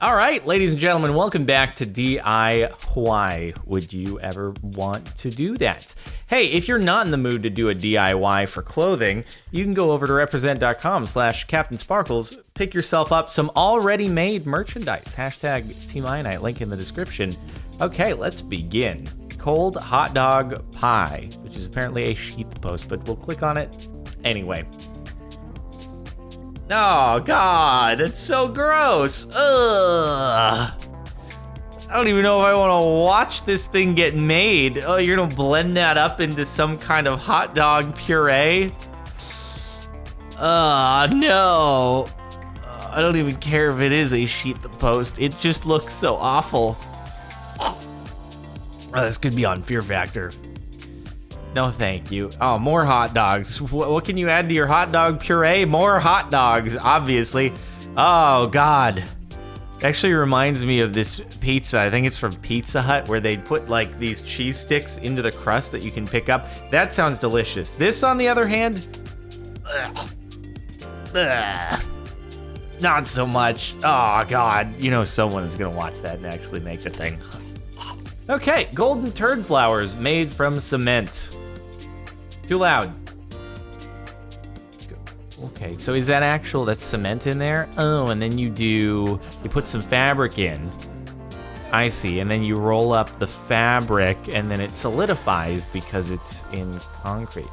All right, ladies and gentlemen, welcome back to DIY. Would you ever want to do that? Hey, if you're not in the mood to do a DIY for clothing, you can go over to represent.com/CaptainSparkles, pick yourself up some already made merchandise. Hashtag Team Ionite, link in the description. Okay, let's begin. Cold hot dog pie, which is apparently a sheath post, but we'll click on it anyway. Oh, God, that's so gross. Ugh. I don't even know if I want to watch this thing get made. Oh, you're going to blend that up into some kind of hot dog puree? No. I don't even care if it is a sheath post. It just looks so awful. Oh, this could be on Fear Factor. No, thank you. Oh, more hot dogs. What can you add to your hot dog puree? More hot dogs, obviously. Oh, God. It actually reminds me of this pizza. I think it's from Pizza Hut, where they put, like, these cheese sticks into the crust that you can pick up. That sounds delicious. This, on the other hand, not so much. Oh, God. You know someone is going to watch that and actually make the thing. Okay, golden turd flowers made from cement. Too loud. Okay, so is that that's cement in there? Oh, and then you put some fabric in. I see, and then you roll up the fabric and then it solidifies because it's in concrete.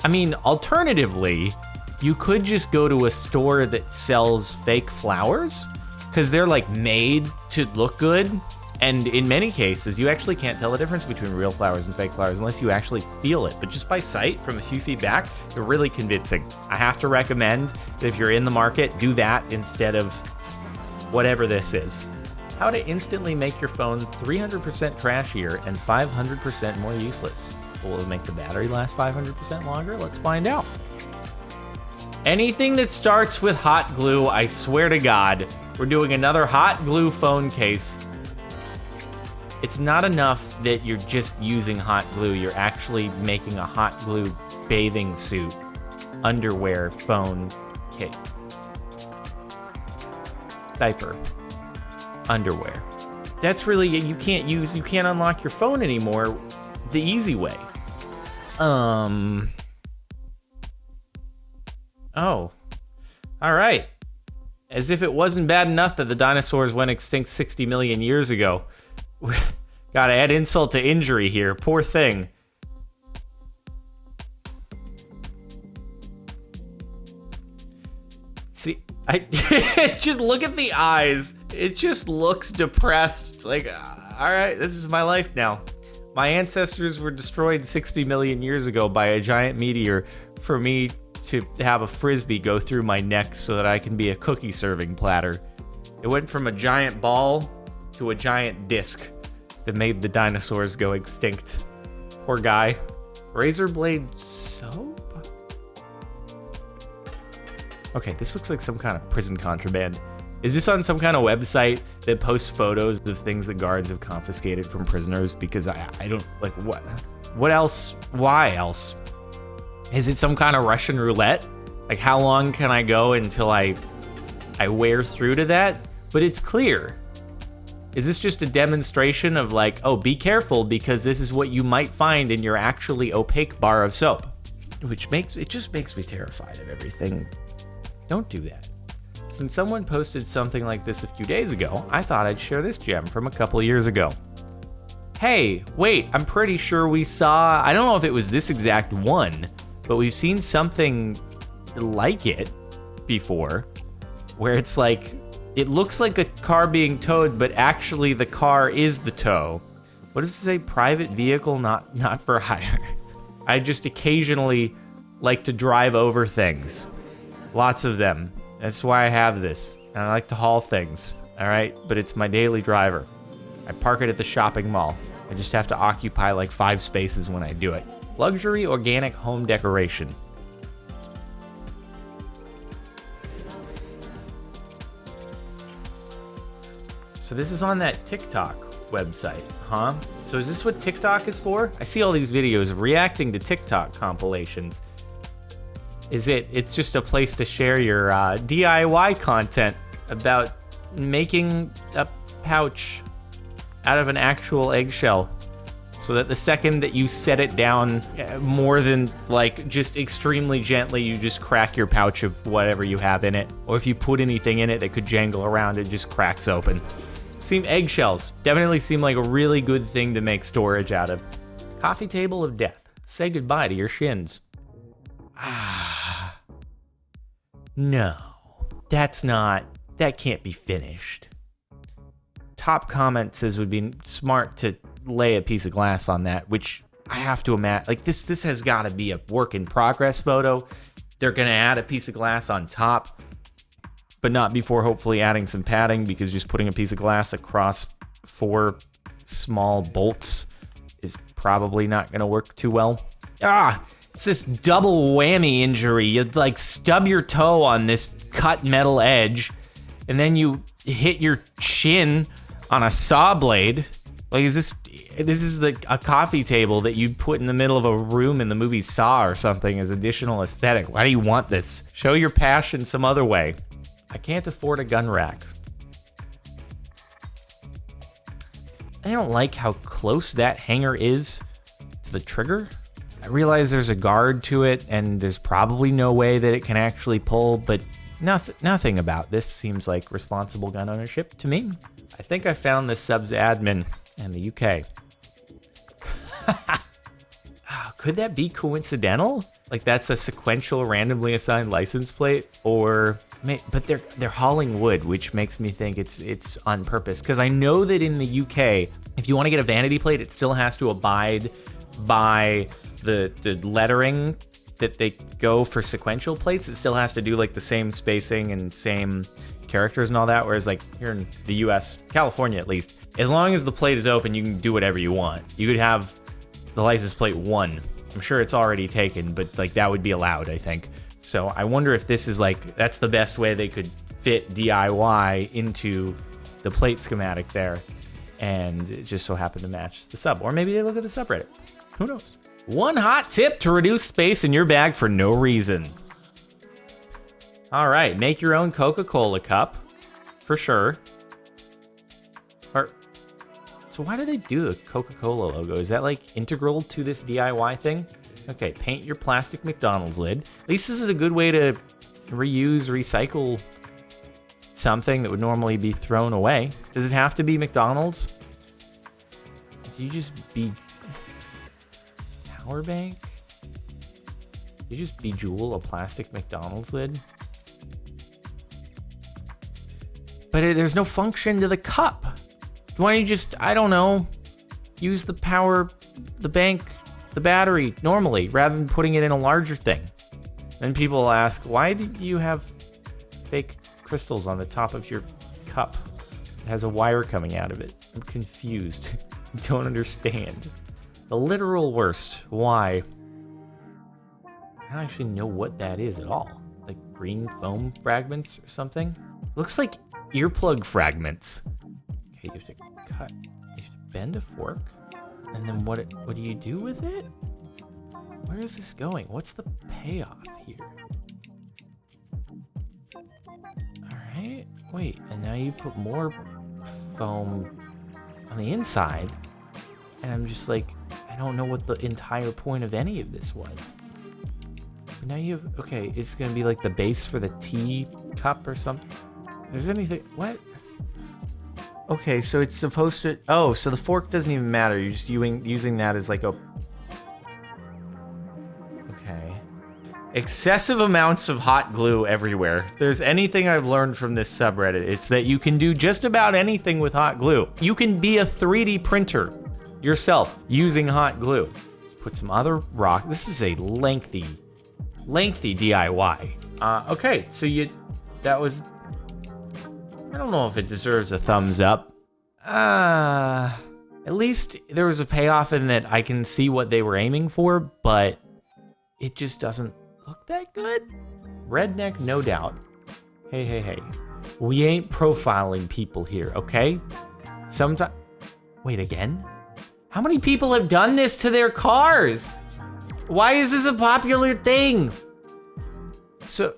I mean, alternatively, you could just go to a store that sells fake flowers, because they're like made to look good. And in many cases, you actually can't tell the difference between real flowers and fake flowers unless you actually feel it. But just by sight, from a few feet back, they're really convincing. I have to recommend that if you're in the market, do that instead of whatever this is. How to instantly make your phone 300% trashier and 500% more useless. Will it make the battery last 500% longer? Let's find out. Anything that starts with hot glue, I swear to God, we're doing another hot glue phone case. It's not enough that you're just using hot glue. You're actually making a hot glue bathing suit, underwear, phone, kit, diaper, underwear. That's really, you can't unlock your phone anymore the easy way. Oh. All right. As if it wasn't bad enough that the dinosaurs went extinct 60 million years ago. Gotta add insult to injury here. Poor thing. See, just look at the eyes. It just looks depressed. It's like, all right, this is my life now. My ancestors were destroyed 60 million years ago by a giant meteor for me to have a frisbee go through my neck so that I can be a cookie serving platter. It went from a giant ball to a giant disc that made the dinosaurs go extinct. Poor guy. Razor blade soap? Okay, this looks like some kind of prison contraband. Is this on some kind of website that posts photos of things that guards have confiscated from prisoners? Because I don't, like, what? What else? Why else? Is it some kind of Russian roulette? Like, how long can I go until I wear through to that? But it's clear. Is this just a demonstration of like, oh, be careful because this is what you might find in your actually opaque bar of soap? Which just makes me terrified of everything. Don't do that. Since someone posted something like this a few days ago, I thought I'd share this gem from a couple of years ago. Hey, wait, I'm pretty sure we saw, I don't know if it was this exact one, but we've seen something like it before, where it's like, it looks like a car being towed, but actually the car is the tow. What does it say? Private vehicle, not for hire. I just occasionally like to drive over things. Lots of them. That's why I have this. And I like to haul things, all right? But it's my daily driver. I park it at the shopping mall. I just have to occupy like 5 spaces when I do it. Luxury organic home decoration. So this is on that TikTok website, huh? So is this what TikTok is for? I see all these videos of reacting to TikTok compilations. is it. It's just a place to share your DIY content about making a pouch out of an actual eggshell. So that the second that you set it down more than like just extremely gently, you just crack your pouch of whatever you have in it. Or if you put anything in it that could jangle around, it just cracks open. Eggshells definitely seem like a really good thing to make storage out of. Coffee table of death. Say goodbye to your shins. No, that can't be finished. Top comment says it would be smart to lay a piece of glass on that, which I have to imagine, like this has got to be a work in progress photo. They're gonna add a piece of glass on top, but not before hopefully adding some padding, because just putting a piece of glass across 4 small bolts is probably not gonna work too well. It's this double whammy injury. You like stub your toe on this cut metal edge, and then you hit your shin on a saw blade. Like, this is a coffee table that you'd put in the middle of a room in the movie Saw or something as additional aesthetic. Why do you want this? Show your passion some other way. I can't afford a gun rack. I don't like how close that hanger is to the trigger. I realize there's a guard to it and there's probably no way that it can actually pull, but nothing about this seems like responsible gun ownership to me. I think I found this sub's admin in the UK. Could that be coincidental? Like that's a sequential randomly assigned license plate, but they're hauling wood, which makes me think it's on purpose. Because I know that in the UK, if you want to get a vanity plate, it still has to abide by the lettering that they go for sequential plates. It still has to do like the same spacing and same characters and all that. Whereas like here in the US, California at least, as long as the plate is open, you can do whatever you want. You could have the license plate 1. I'm sure it's already taken, but like that would be allowed, I think. So I wonder if this is like, that's the best way they could fit DIY into the plate schematic there. And it just so happened to match the sub. Or maybe they look at the subreddit. Who knows? One hot tip to reduce space in your bag for no reason. All right, make your own Coca-Cola cup, for sure. So why do they do the Coca-Cola logo? Is that like integral to this DIY thing? Okay, paint your plastic McDonald's lid. At least this is a good way to recycle something that would normally be thrown away. Does it have to be McDonald's? Do you just be power bank? You just bejewel a plastic McDonald's lid? But there's no function to the cup. Why don't you just, I don't know, use the battery normally rather than putting it in a larger thing? Then people will ask, why do you have fake crystals on the top of your cup? It has a wire coming out of it. I'm confused. I don't understand. The literal worst. Why? I don't actually know what that is at all. Like green foam fragments or something? Looks like earplug fragments. Okay, you have to cut, you have to bend a fork, and then what do you do with it? Where is this going? What's the payoff here? All right, wait, and now you put more foam on the inside, and I'm just like, I don't know what the entire point of any of this was. But now you have, okay, it's gonna be like the base for the tea cup or something. If there's anything, what? Okay, so it's supposed to, oh, so the fork doesn't even matter. You're just using that as like a, okay. Excessive amounts of hot glue everywhere. If there's anything I've learned from this subreddit, it's that you can do just about anything with hot glue. You can be a 3D printer yourself using hot glue. Put some other rock. This is a lengthy DIY. Okay, so that was, I don't know if it deserves a thumbs up. At least there was a payoff in that I can see what they were aiming for, but it just doesn't look that good. Redneck, no doubt. Hey. We ain't profiling people here, okay? Wait, again? How many people have done this to their cars? Why is this a popular thing? So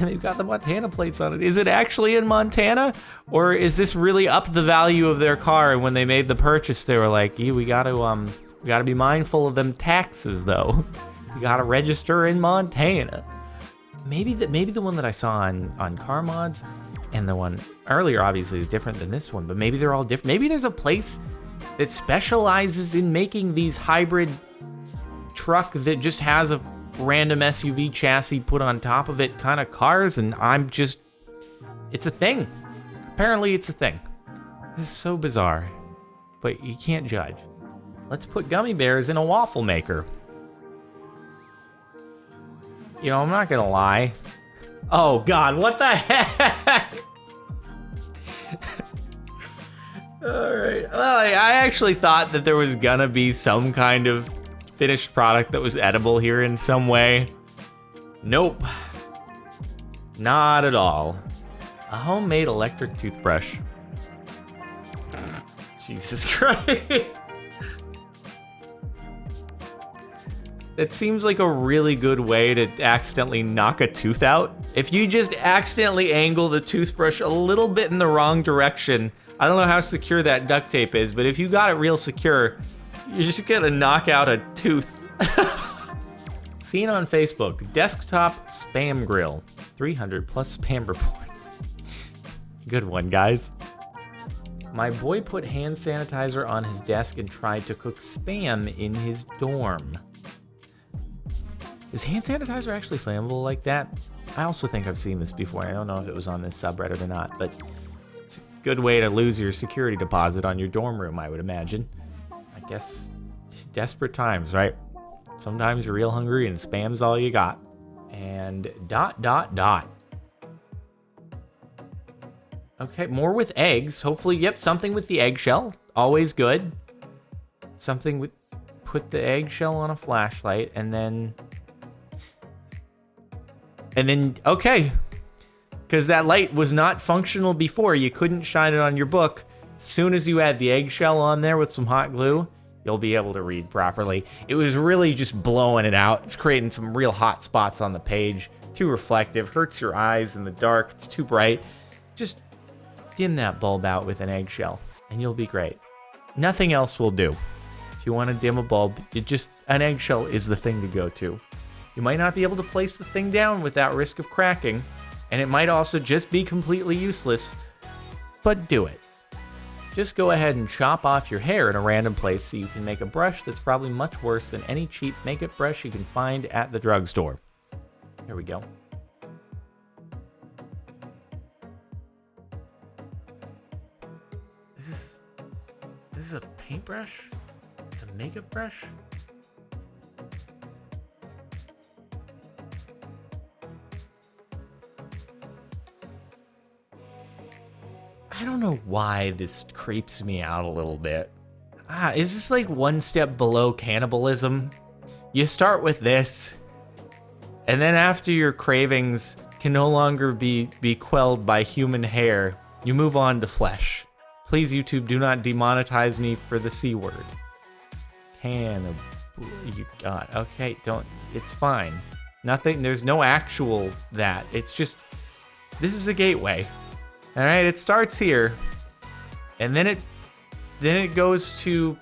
they've got the Montana plates on it. Is it actually in Montana? Or is this really up the value of their car? And when they made the purchase, they were like, we gotta be mindful of them taxes though. You gotta register in Montana. Maybe the one that I saw on Car Mods and the one earlier obviously is different than this one, but maybe they're all different. Maybe there's a place that specializes in making these hybrid truck that just has a random SUV chassis put on top of it kind of cars, and it's a thing. Apparently it's a thing. It's so bizarre, but you can't judge. Let's put gummy bears in a waffle maker. You know, I'm not gonna lie. Oh God, what the heck? All right, well, I actually thought that there was gonna be some kind of finished product that was edible here in some way. Nope. Not at all. A homemade electric toothbrush. Jesus Christ. That seems like a really good way to accidentally knock a tooth out. If you just accidentally angle the toothbrush a little bit in the wrong direction, I don't know how secure that duct tape is, but if you got it real secure, you're just gonna knock out a tooth. Seen on Facebook, desktop spam grill, 300 plus spam reports. Good one, guys. My boy put hand sanitizer on his desk and tried to cook spam in his dorm. Is hand sanitizer actually flammable like that? I also think I've seen this before. I don't know if it was on this subreddit or not, but it's a good way to lose your security deposit on your dorm room, I would imagine. I guess desperate times, right? Sometimes you're real hungry and spam's all you got. And ... Okay, more with eggs. Hopefully, yep, something with the eggshell. Always good. Something with... Put the eggshell on a flashlight and then... okay. Because that light was not functional before. You couldn't shine it on your book. As soon as you add the eggshell on there with some hot glue, you'll be able to read properly. It was really just blowing it out. It's creating some real hot spots on the page. Too reflective, hurts your eyes in the dark. It's too bright. Just dim that bulb out with an eggshell and you'll be great. Nothing else will do. If you want to dim a bulb, an eggshell is the thing to go to. You might not be able to place the thing down without risk of cracking, and it might also just be completely useless, but do it. Just go ahead and chop off your hair in a random place so you can make a brush that's probably much worse than any cheap makeup brush you can find at the drugstore. Here we go. Is this a paintbrush? A makeup brush? I don't know why this creeps me out a little bit. Is this like one step below cannibalism? You start with this, and then after your cravings can no longer be quelled by human hair, you move on to flesh. Please, YouTube, do not demonetize me for the C word. You got, okay, don't, it's fine. Nothing, there's no actual that. It's just, this is a gateway. All right, it starts here, and then it goes to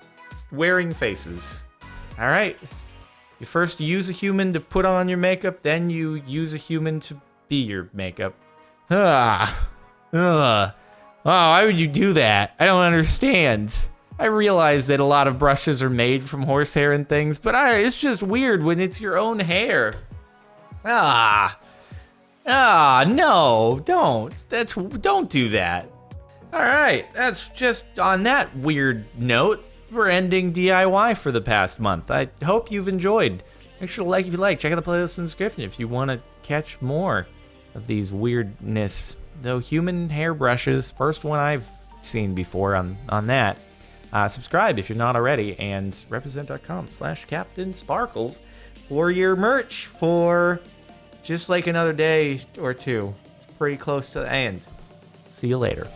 wearing faces. All right, you first use a human to put on your makeup, then you use a human to be your makeup. Oh, why would you do that? I don't understand. I realize that a lot of brushes are made from horsehair and things, but it's just weird when it's your own hair. No, don't do that. All right, that's just on that weird note. We're ending DIY for the past month. I hope you've enjoyed. Make sure to like if you like. Check out the playlist in the description if you want to catch more of these weirdness. Though human hair brushes, first one I've seen before on that. Subscribe if you're not already, and represent.com/Captain Sparkles for your merch for just like another day or two. It's pretty close to the end. See you later.